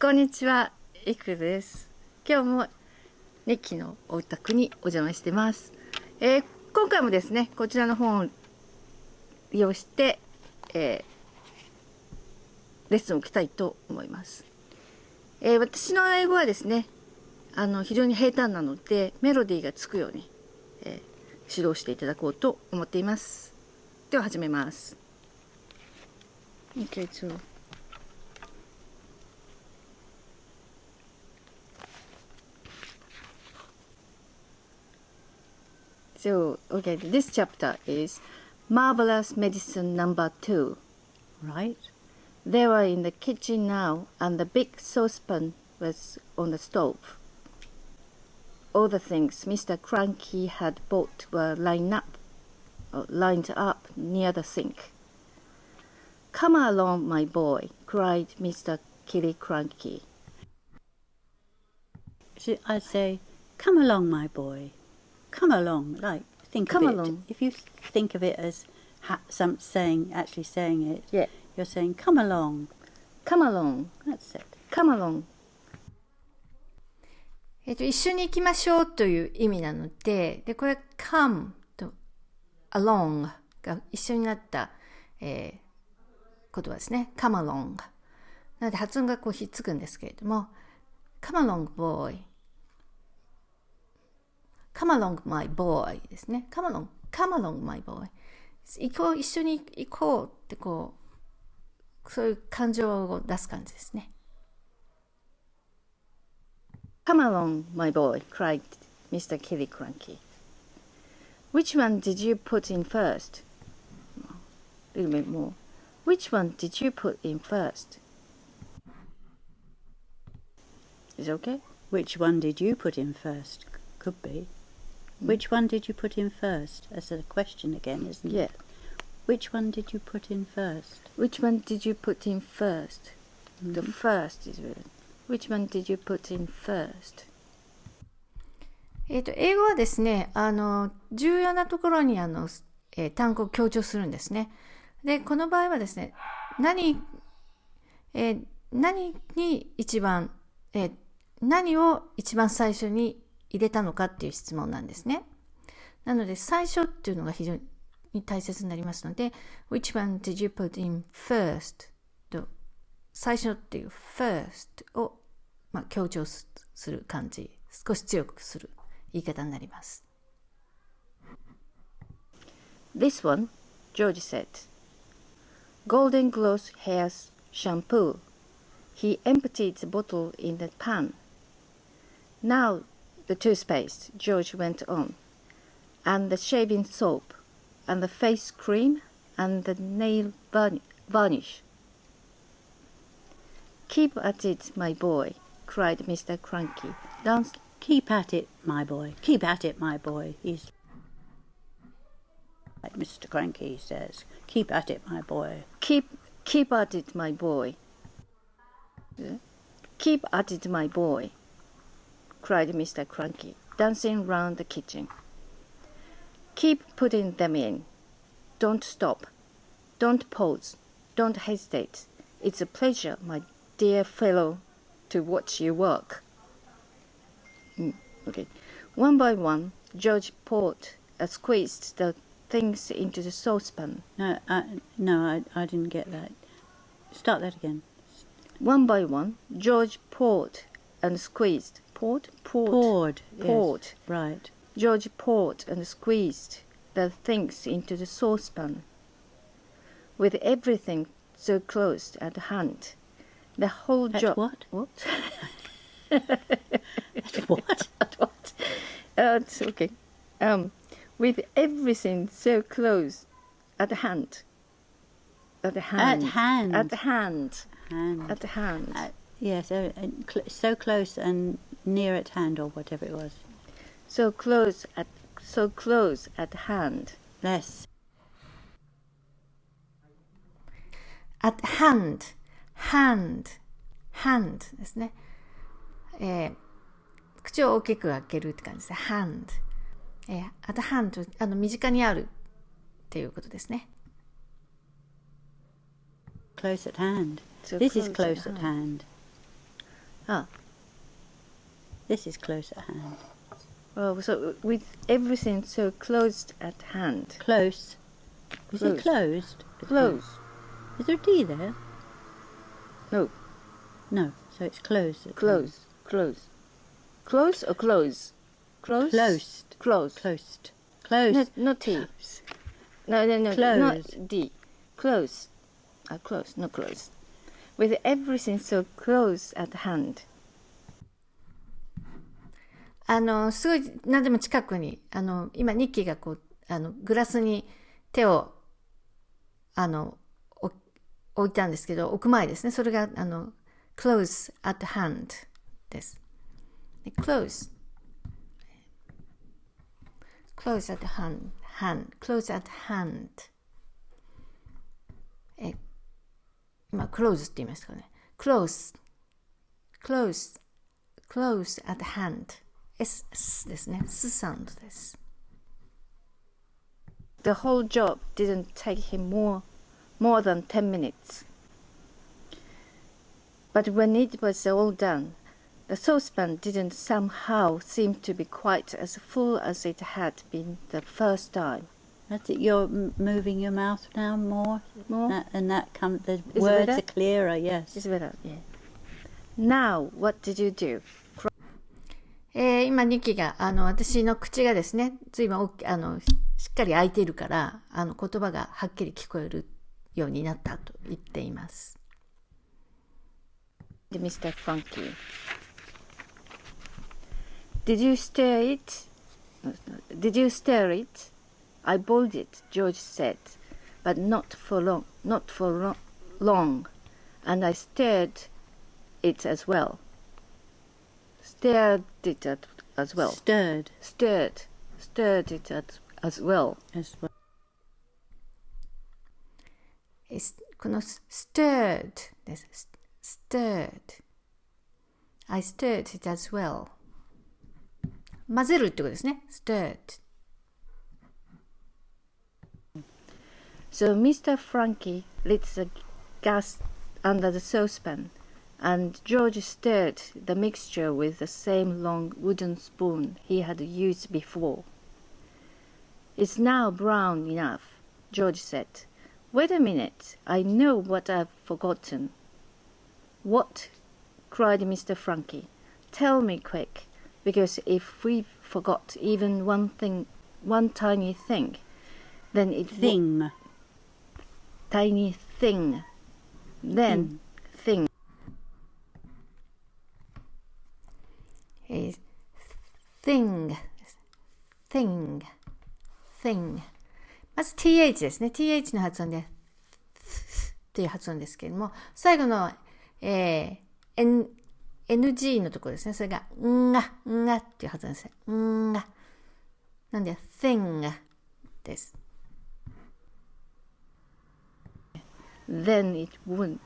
こんにちは、いくです。今日もニッキのお宅にお邪魔してます。今回もですね、こちらの本を利用して、レッスンを受けたいと思います。私の英語はですね、非常に平坦なので、メロディーがつくように、指導していただこうと思っています。では始めます。Okay, okay, this chapter is Marvellous Medicine number 2, right? They were in the kitchen now, and the big saucepan was on the stove. All the things Mr. Cranky had bought were lined up near the sink. "Come along, my boy," cried Mr. Killy Cranky. I'd say, "Come along, my boy. Come along." Like, Come along. If you think of it as actually saying it, Yeah. You're saying, "Come along." Come along. That's it. Come along. 一緒に行きましょうという意味なので、これ come と along が一緒になった、言葉ですね。come along。なので発音がひっつくんですけれども、come along boy。come along my boy ですね。come along my boy。一緒に行こうってそういう感情を出す感じですね。Come along, my boy, cried Mr. Killy Cranky. Which one did you put in first? A little bit more. Which one did you put in first? Is it okay? Which one did you put in first? Could be. Which one did you put in first? That's a question again, isn't it? Yeah. Which one did you put in first? Which one did you put in first? The first is really. Which one did you put in first? 英語はですね、重要なところに単語を強調するんですね。で、この場合はですね、何を一番最初に入れたのかっていう質問なんですね。なので、最初っていうのが非常に大切になりますので、Which one did you put in first? と最初っていう first を、強調する感じ、少し強くする言い方になります。This one, George said. Golden Gloss hair shampoo. He emptied the bottle in the pan. Now the toothpaste, George went on, and the shaving soap, and the face cream, and the nail varnish. Keep at it, my boy, cried Mr. Cranky. Keep at it, my boy. Keep at it, my boy. He's like Mr. Cranky says. Keep at it, my boy. Keep at it, my boy. Keep at it, my boy, cried Mr. Cranky, dancing round the kitchen. Keep putting them in. Don't stop. Don't pause. Don't hesitate. It's a pleasure, my dear fellow, to watch you work. Okay. One by one, George poured and squeezed the things into the saucepan. No, I didn't get that. Start that again. One by one, George poured and squeezed. Poured. Yes, right. George poured and squeezed the things into the saucepan. With everything so close at hand, the whole job. What? What? What? What? It's okay. With everything so close at hand. At hand. Yes, so close and near at hand, or whatever it was. So close at hand. Yes. At hand ですね。口を大きく開けるって感じです。hand。at hand 身近にあるっていうことですね。Close at hand. So This is close at hand. Ah. This is close at hand. Oh, so with everything so close at hand. Close. Is it closed? Close. Is there a D there? No. No, so it's closed. At Close. Close. Close or close? Close? Closed. Close. Closed. Closed. Not T. Close. No, Close. not D. Close. Close, not close. With everything so close at hand. すごい何でも近くに、今ニッキーがこう、グラスに手を、置いたんですけど、置く前ですね。それが、close at hand です。close at hand.close at hand 今 close って言いましたかね close at hand S ですね S サウンドです The whole job didn't take him more than 10 minutes but when it was all done The saucepan didn't somehow seem to be quite as full as it had been the first time. That's it. You're moving your mouth now more? More? The words are clearer, yes. It's better, yeah. Now, what did you do? 今、ニキが、私の口がですね、随分しっかり開いているから、言葉がはっきり聞こえるようになったと言っています。Mr. Funky.Did you stare it? Did you stare it? I boiled it, George said, but not for long, and I stared it as well. Stared it as well. Stirred it as well. この stirred です。stirred. I stirred it as well.混ぜるってことですね。stirred. So Mr. Frankie lit the gas under the saucepan, and George stirred the mixture with the same long wooden spoon he had used before. It's now brown enough, George said. Wait a minute, I know what I've forgotten. What? Cried Mr. Frankie. Tell me quick.Because if we forgot even one tiny thing, then tiny thing, then thing. thing. まず th ですね。th の発音でっていう発音ですけれども、最後の、NG のところですね。それがんがっていう発音ですね。なんで thing です。Then it won't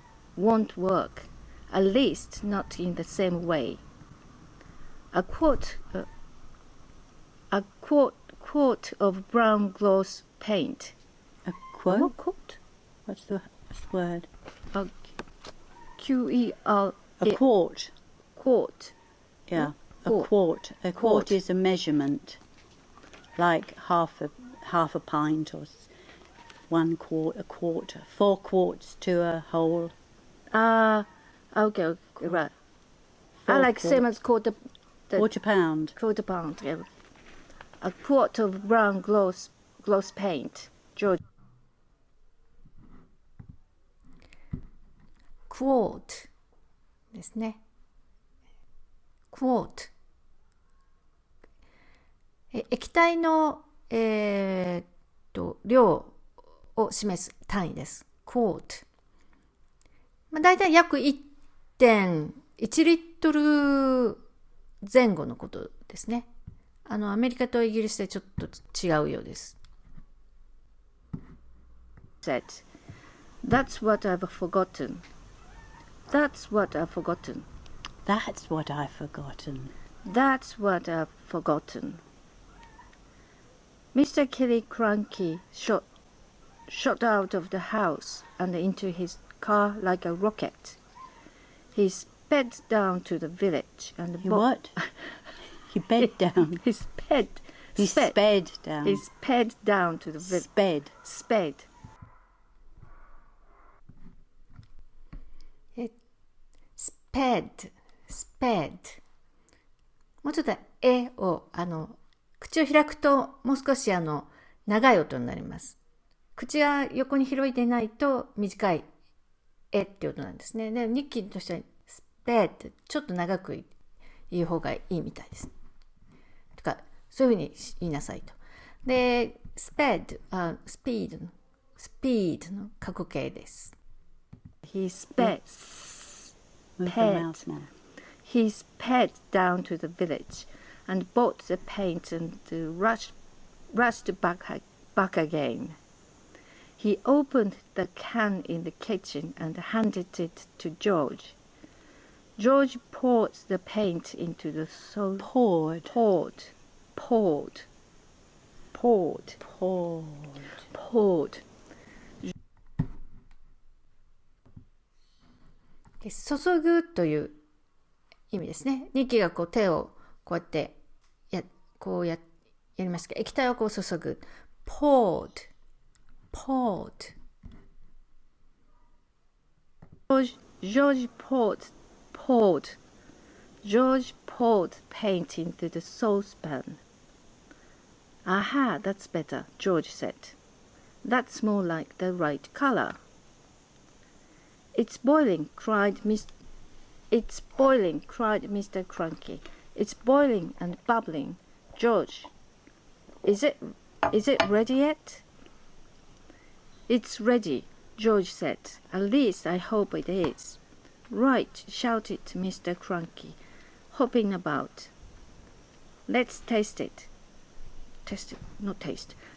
work. At least not in the same way. A quart of brown gloss paint. A quart? What quart? What's the word? Q-E-R. A quart. Quart. Yeah, Quart. a quart. A quart is a measurement, like half a pint or 1 quart, a quart, 4 quarts to a whole. Okay, right. I like same as quarter pound. Quarter pound, yeah. A quart of brown gloss paint. George. Quart ですね。quart 液体の、量を示す単位です。quart、だいたい約 1.1 リットル前後のことですね。アメリカとイギリスでちょっと違うようです。said, That's what I've forgotten. That's what I've forgotten. That's what I've forgotten. That's what I've forgotten. Mr. Kelly Cranky shot out of the house and into his car like a rocket. His sped down to the village and You what? You bed down. He sped. He sped down. He sped down to the village. Sped. Sped. もうちょっとを口を開くともう少し長い音になります。口が横に広いでないと短いっていう音なんですね。で、ニッキーとしてはスペーってちょっと長く言う方がいいみたいです。とかそういうふうに言いなさいと。で、スピードの過去形です。He sped. He sped down to the village and bought the paint and rushed back again. He opened the can in the kitchen and handed it to George. George poured the paint into the poured.注ぐという意味ですね。ニッキーが手をこうやってやりますけど、液体を注ぐ。poured. George poured paint into the saucepan. Aha, that's better, George said. That's more like the right color. It's boiling, cried Mr. Cranky. It's boiling and bubbling. George, is it ready yet? It's ready, George said. At least I hope it is. Right, shouted Mr. Cranky, hopping about. Let's taste it.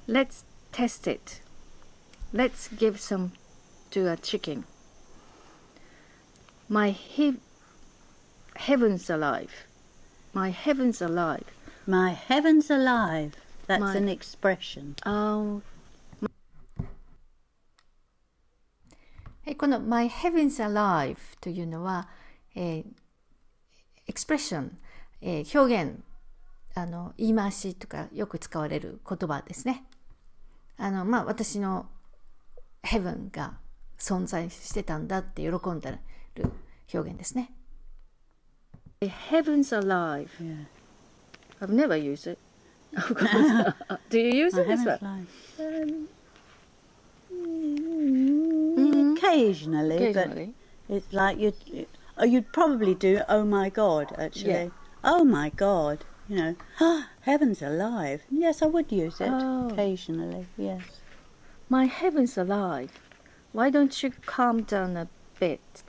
Let's test it. Let's give some to a chicken. My heavens alive. My heavens alive. My heavens alive. That's an expression. この My heavens alive というのは、エクスプレッション、表現、言い回しとかよく使われる言葉ですね。私の heaven が存在してたんだって喜んでる表現ですね。Heavens alive. Yeah. I've never used it. Of course. Do you use it as well? Occasionally, but it's like you'd probably do oh my God, actually. Yeah. Oh my God, heavens alive. Yes, I would use it occasionally, yes. My heavens alive. Why don't you calm down a bit?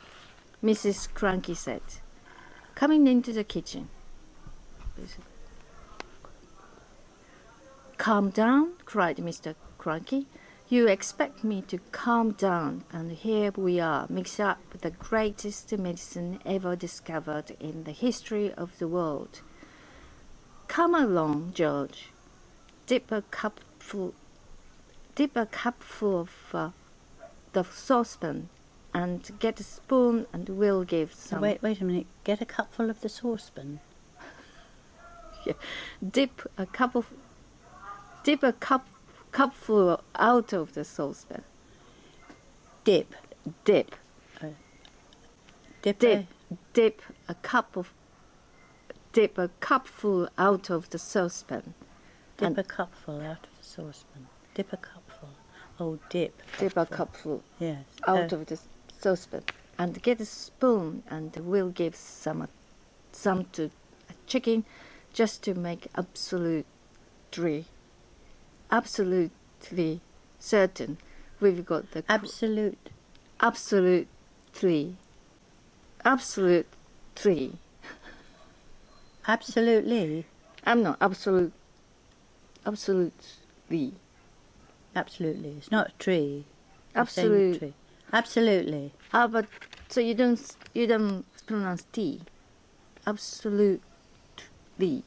Mrs. Cranky said, coming into the kitchen. Calm down, cried Mr. Cranky. You expect me to calm down, and here we are, mixing up the greatest medicine ever discovered in the history of the world. Come along, George. Dip a cupful of the saucepan, and get a spoon, and we'll give some. Wait a minute. Get a cupful of the saucepan. Yeah. Dip a cupful out of the saucepan. Dip a cupful out of the saucepan. Dip a cupful out of the saucepan. Dip a cupful. Oh, dip. Dip a cupful yes. out of the saucepan, and get a spoon, and we'll give some to a chicken, just to make absolutely certain we've got the absolutely. Absolutely. I'm not absolute. Absolutely. Absolutely. It's not a tree. Absolute. Tree. Absolutely. But so you don't pronounce T. Absolutely. Can't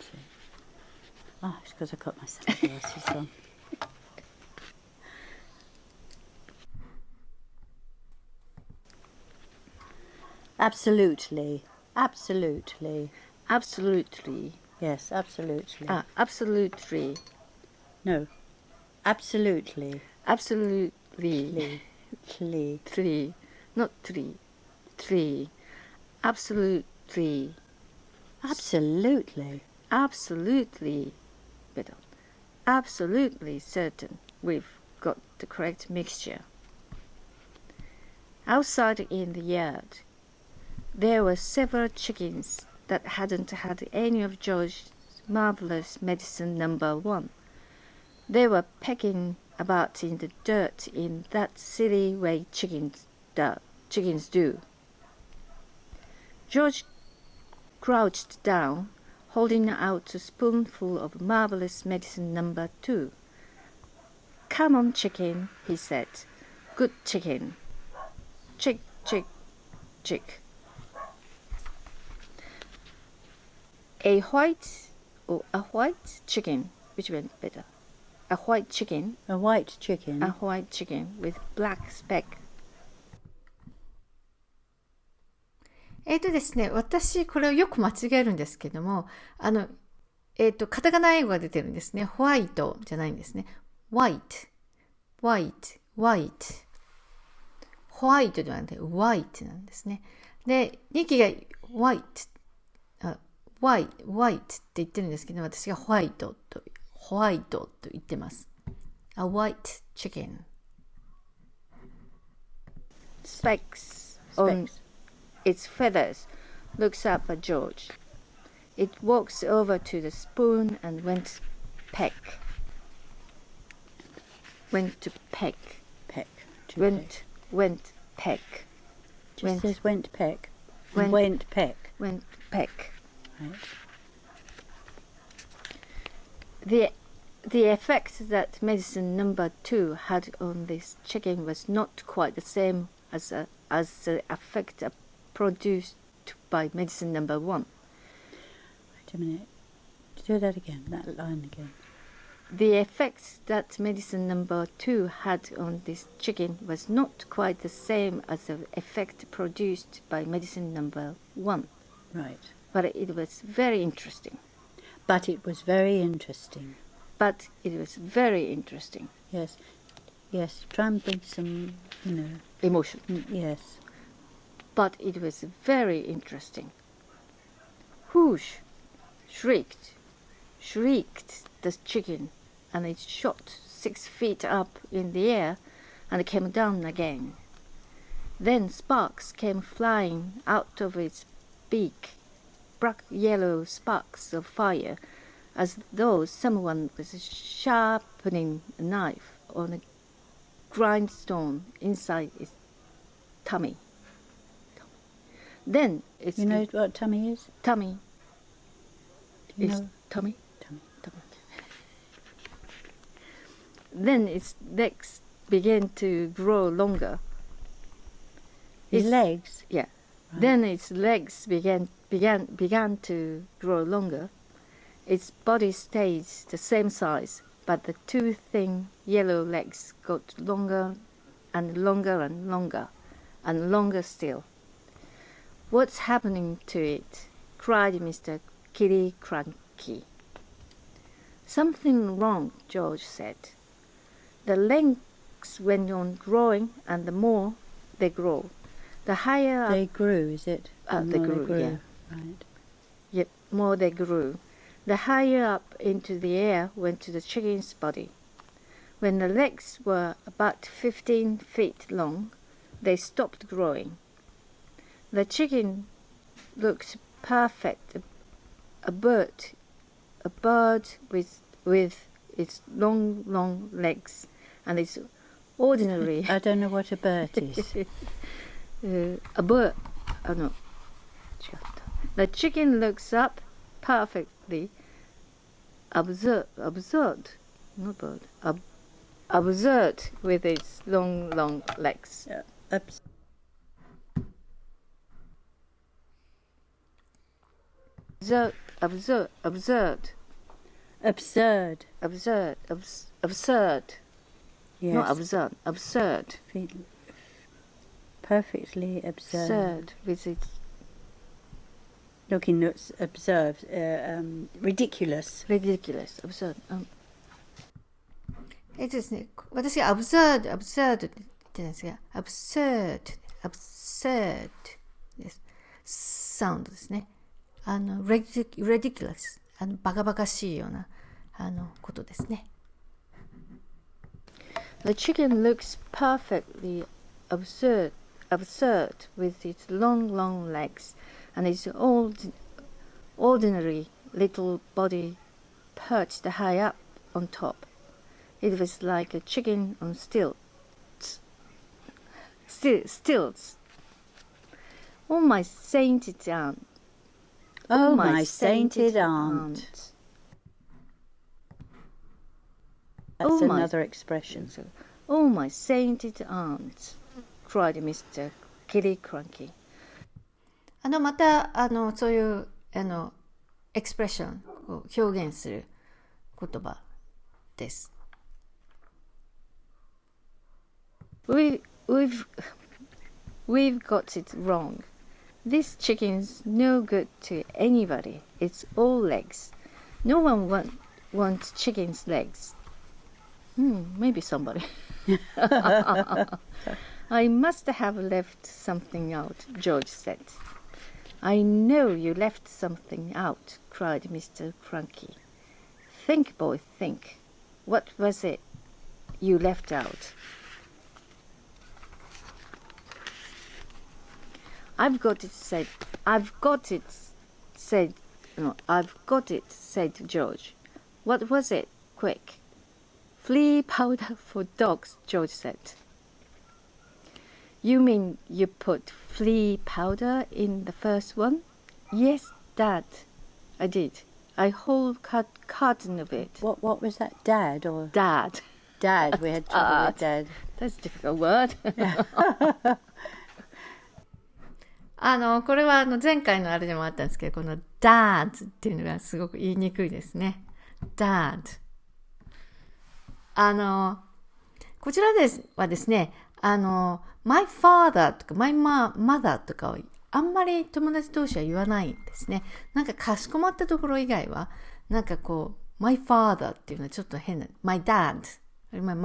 see. Oh, it's because I got my sunglasses on. Absolutely. Absolutely. Absolutely. Yes, absolutely. Absolutely. No. Absolutely. Absolutely. Lee. Tree. Not tree. Tree. Absolutely. Absolutely. Absolutely. Better. Absolutely certain we've got the correct mixture. Outside in the yard, there were several chickens that hadn't had any of George's marvelous medicine number 1. They were pecking about in the dirt in that silly way chickens do. George crouched down, holding out a spoonful of marvelous medicine number 2. "Come on, chicken," he said. "Good chicken. Chick, chick, chick." A white chicken, which went better? A white chicken. A white chicken. A white chicken with black speck. ですね、私これをよく間違えるんですけども、カタカナ英語が出てるんですね。ホワイトじゃないんですね。white, white, white. ホワイトではなくて white なんですね。で、ニキが white って言ってるんですけど、私がホワイトと言ってます。A white chicken. Specks on its feathers looks up at George. It walks over to the spoon and went peck. Went to peck. Peck. Went peck. Just says went peck. Went peck. Went peck. Right. The effect that medicine number 2 had on this chicken was not quite the same as the effect produced by medicine number 1. Wait a minute. Do that again, that line again. The effect that medicine number 2 had on this chicken was not quite the same as the effect produced by medicine number 1. Right. But it was very interesting. But it was very interesting. But it was very interesting. Yes. Yes. Try and bring some, Emotion. Yes. But it was very interesting. Whoosh! Shrieked the chicken, and it shot 6 feet up in the air and came down again. Then sparks came flying out of its beak, black yellow sparks of fire, as though someone was sharpening a knife on a grindstone inside its tummy. Then its You know what tummy is? tummy. You Its know? tummy. Tummy. Then its legs began to grow longer. His legs? Yeah. Right. Then its legs began to grow longer. Its body stayed the same size, but the 2 thin yellow legs got longer and longer and longer and longer still. "What's happening to it?" cried Mr. Kitty Cranky. "Something wrong," George said. "The legs went on growing, and the more they grow, the higher They grew, is it? They grew, yeah. Right. Yep, more they grew, the higher up into the air went the chicken's body. When the legs were about 15 feet long, they stopped growing. The chicken looked perfect, a bird with its long legs and its ordinary I don't know what a bird is. a bird. Oh no. The chicken looks up perfectly absurd with its long legs. Yeah. Absurd. Yes. Not absurd. Absurd. Perfectly absurd. With its Looking looks observed, ridiculous. ridiculous, absurd. ですね、私が absurd って言ってるんですが、absurd です。サウンドですね。ridiculous、バカバカしいようなことですね。The chicken looks perfectly absurd with its long legs and its ordinary little body perched high up on top. It was like a chicken on stilts. Oh, my sainted aunt. Oh, my sainted aunt. That's another expression. Oh, my sainted aunt, cried Mr. Kitty Cranky. またそういうエクスプレッションを表現する言葉です。We've got it wrong. This chicken's no good to anybody. It's all legs. No one wants chicken's legs. Maybe somebody. I must have left something out, George said. I know you left something out, cried Mr. Cranky. Think, boy, think. What was it you left out? I've got it, said George. What was it? Quick. Flea powder for dogs, George said. You mean you put flea powder in the first one? Yes, Dad, I did. A whole carton of it. What was that, Dad or? Dad. Dad, we had trouble with Dad. That's a difficult word. これは前回のあれでもあったんですけど、この Dad っていうのがすごく言いにくいですね。Dad。こちらはですね、my father とか my mother とかをあんまり友達同士は言わないんですね。なんかかしこまったところ以外は、なんかこう、my father っていうのはちょっと変な、my dad、my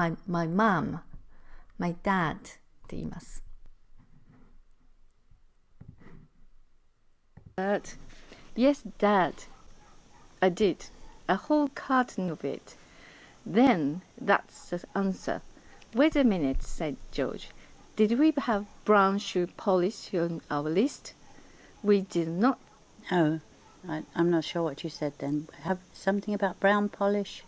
mom、my dad って言います。Yes, Dad, I did. A whole carton of it. Then that's the answer. Wait a minute, said George. Did we have brown shoe polish on our list? We did not. Oh, I'm not sure what you said then. Have something about brown polish?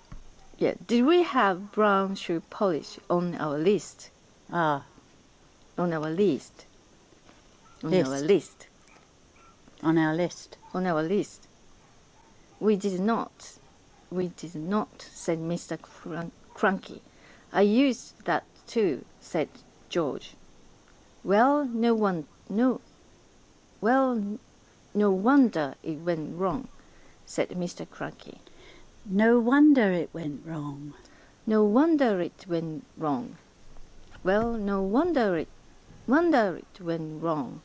Yeah, did we have brown shoe polish on our list? Ah. On our list. On List. our list. On our list. On our list. We did not. We did not, said Mr. Cranky. I used that too, said George. Well, no wonder it went wrong, said Mr. Cranky. No wonder it went wrong. No wonder it went wrong. Well, no wonder it went wrong.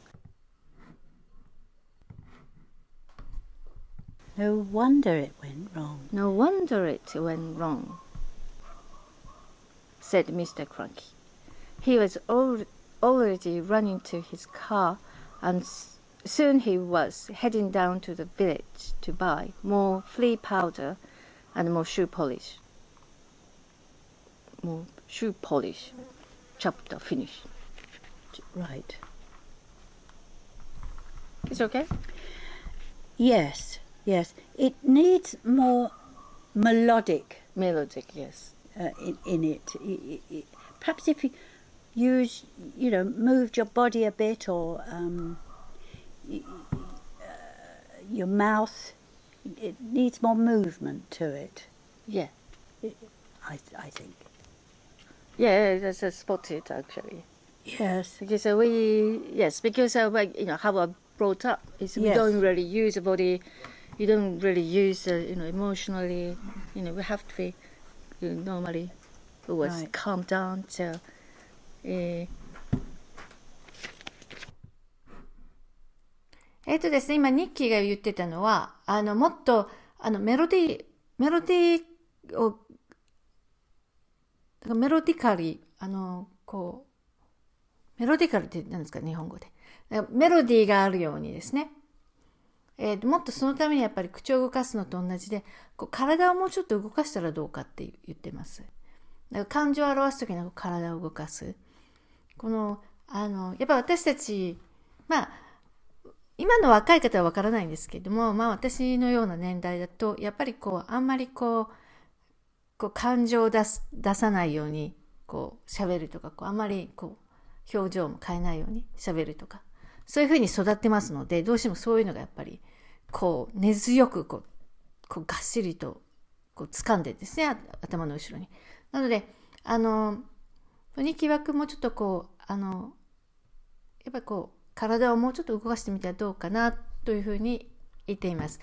No wonder it went wrong. No wonder it went wrong, said Mr. Cranky. He was already running to his car, and soon he was heading down to the village to buy more flea powder and more shoe polish. More shoe polish. Chapter finish. Right. It's okay? Yes. Yes, it needs more melodic. Melodic, yes. In it. Perhaps if you use, moved your body a bit or your mouth, it needs more movement to it. Yeah. I think. Yeah, that's spotted actually. Yes. Because because how I brought up is we don't really use the body. You don't really use, emotionally. We have to be normally always calm down. So, ですね、今ニッキーが言ってたのは、もっとメロディをメロディカリメロディカルって何ですか、日本語で。メロディーがあるようにですね。もっとそのためにやっぱり口を動かすのと同じで、体をもうちょっと動かしたらどうかって言ってます。だから感情を表すときに体を動かす。やっぱ私たち、今の若い方はわからないんですけども、私のような年代だと、やっぱりあんまり感情を出さないように、喋るとか、あんまり表情も変えないように喋るとか、そういうふうに育ってますので、どうしてもそういうのがやっぱり、根強く、がっしりと、掴んでですね、頭の後ろに。なので、日記枠もちょっとやっぱり体をもうちょっと動かしてみたらどうかなというふうに言っています。